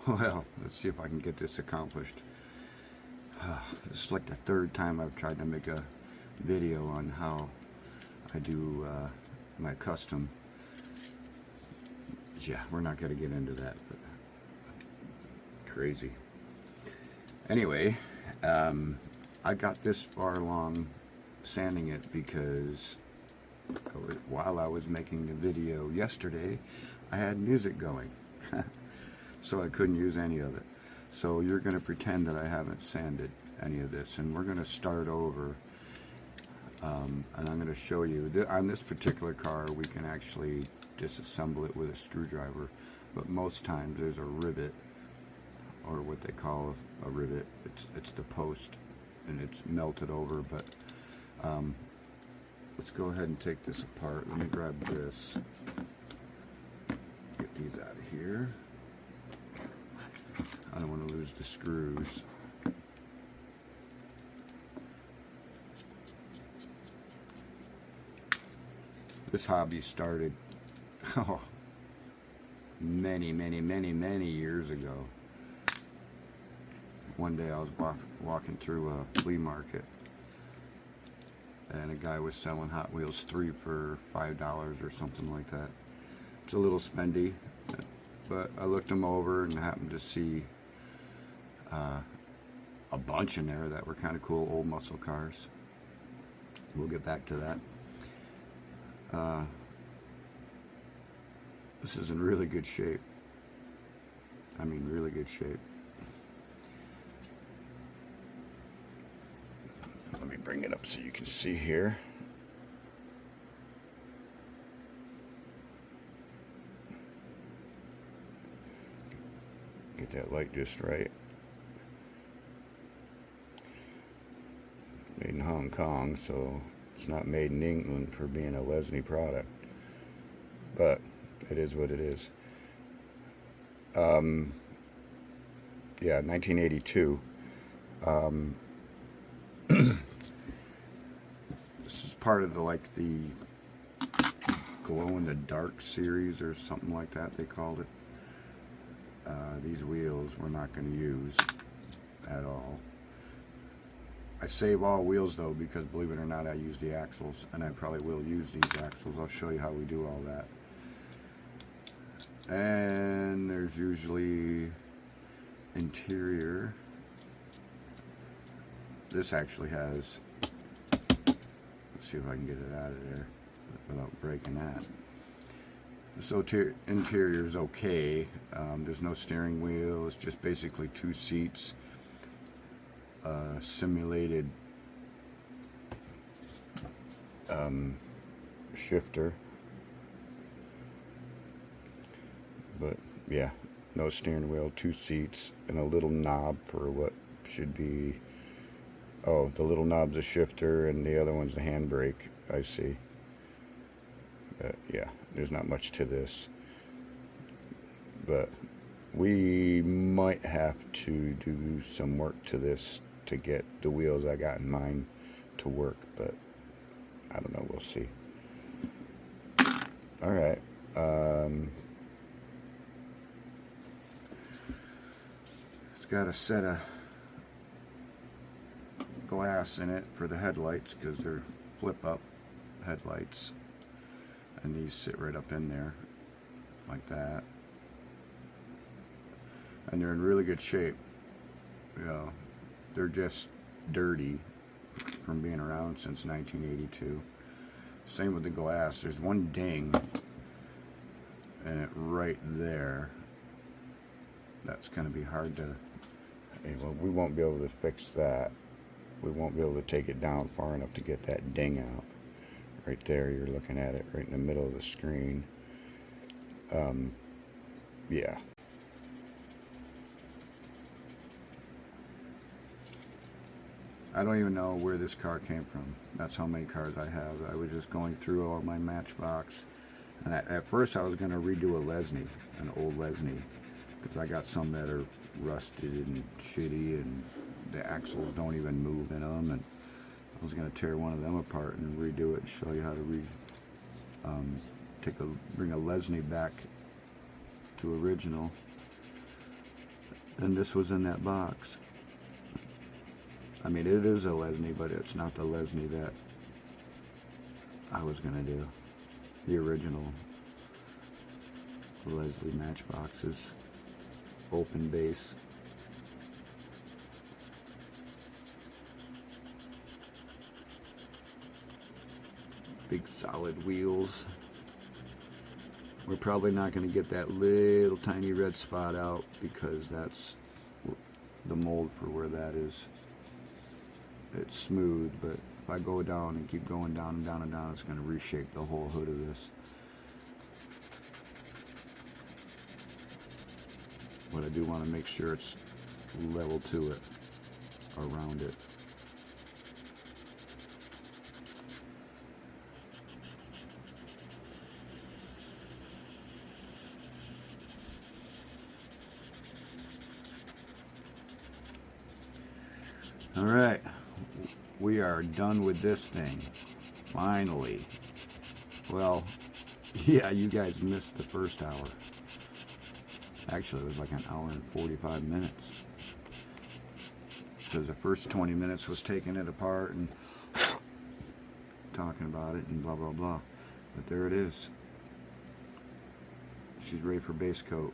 Well, let's see if I can get this accomplished. This is like the third time I've tried to make a video on how I do my custom. Yeah, we're not going to get into that, but crazy. Anyway, I got this far along sanding it because while I was making the video yesterday, I had music going. So I couldn't use any of it. So you're going to pretend that I haven't sanded any of this, and we're going to start over. And I'm going to show you on this particular car we can actually disassemble it with a screwdriver, but most times there's a rivet, or what they call a rivet. It's the post, and it's melted over. But let's go ahead and take this apart. Let me grab this. Get these out of here. I don't want to lose the screws. This hobby started many years ago. One day I was walking through a flea market, and a guy was selling Hot Wheels 3 for $5 or something like that. It's a little spendy, but I looked them over and happened to see a bunch in there that were kind of cool old muscle cars. We'll get back to that. This is in really good shape. I mean, really good shape. Let me bring it up so you can see here. Get that light just right. Made in Hong Kong, so it's not made in England for being a Lesney product. But it is what it is. Yeah, 1982. This is part of the glow in the dark series or something like that they called it. These wheels we're not going to use at all. I save all wheels though, because believe it or not, I use the axles, and I probably will use these axles. I'll show you how we do all that. And there's usually interior. This actually has, let's see if I can get it out of there without breaking that. So interior is okay. There's no steering wheel. It's just basically 2 seats, simulated shifter. But yeah, no steering wheel, 2 seats, and a little knob for what should be, oh, the little knob's a shifter and the other one's the handbrake. I see. Yeah, there's not much to this, but we might have to do some work to this to get the wheels I got in mind to work, but I don't know, we'll see. Alright, it's got a set of glass in it for the headlights, because they're flip up headlights. And these sit right up in there like that, and they're in really good shape. You know, they're just dirty from being around since 1982. Same with the glass. There's one ding and it right there. That's going to be hard to, well, we won't be able to fix that. We won't be able to take it down far enough to get that ding out. Right there, you're looking at it right in the middle of the screen. Yeah. I don't even know where this car came from. That's how many cars I have. I was just going through all my Matchbox, and at first I was going to redo a Lesney, an old Lesney, because I got some that are rusted and shitty, and the axles don't even move in them, and I was going to tear one of them apart and redo it and show you how to bring a Lesney back to original. than this was in that box. I mean, it is a Lesney, but it's not the Lesney that I was gonna do. The original Leslie Matchboxes, open base. Big solid wheels. We're probably not going to get that little tiny red spot out because that's the mold for where that is. It's smooth, but if I go down and keep going down and down and down, it's going to reshape the whole hood of this. But I do want to make sure it's level to it, around it. All right, we are done with this thing, finally. Well, yeah, you guys missed the first hour. Actually, it was like an hour and 45 minutes. Because the first 20 minutes was taking it apart and talking about it and blah, blah, blah. But there it is. She's ready for base coat.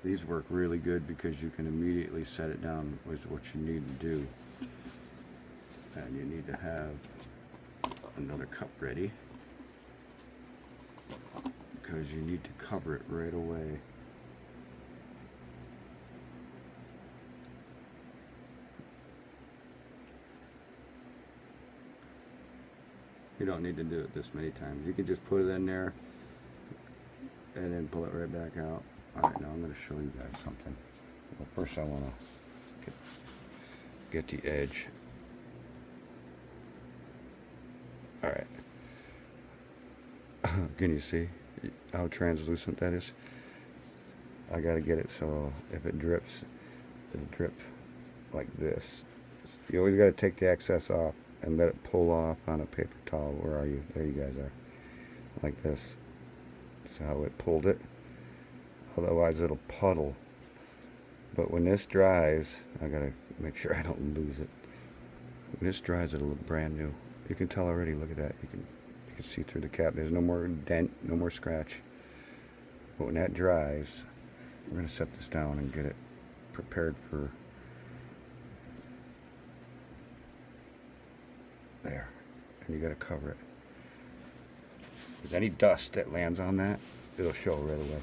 These work really good because you can immediately set it down with what you need to do. And you need to have another cup ready because you need to cover it right away. You don't need to do it this many times. You can just put it in there and then pull it right back out. Alright, now I'm going to show you guys something. Well, first I want to get the edge. Alright. Can you see how translucent that is? I got to get it so if it drips, it'll drip like this. You always got to take the excess off and let it pull off on a paper towel. Where are you? There you guys are. Like this. That's how it pulled it. Otherwise it'll puddle. But when this dries, I gotta make sure I don't lose it. When this dries, it'll look brand new. You can tell already. Look at that. You can see through the cap. There's no more dent, no more scratch. But when that dries, we're gonna set this down and get it prepared for there. And you gotta cover it. If there's any dust that lands on that, it'll show right away.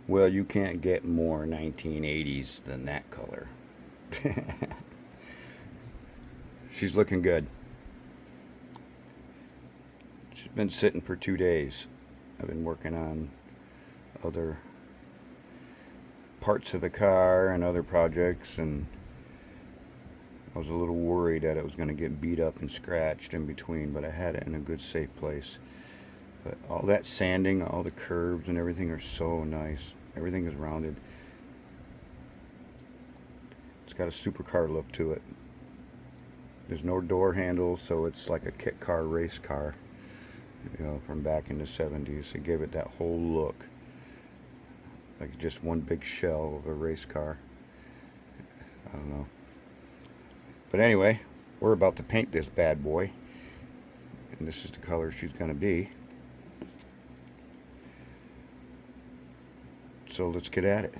Well, you can't get more 1980s than that color. She's looking good. She's been sitting for 2 days. I've been working on other parts of the car and other projects, and I was a little worried that it was going to get beat up and scratched in between, but I had it in a good safe place. But all that sanding, all the curves and everything are so nice. Everything is rounded. It's got a supercar look to it. There's no door handles, so it's like a kit car race car, you know, from back in the 70s. It gave it that whole look, like just one big shell of a race car. I don't know. But anyway, we're about to paint this bad boy, and this is the color she's going to be. So let's get at it.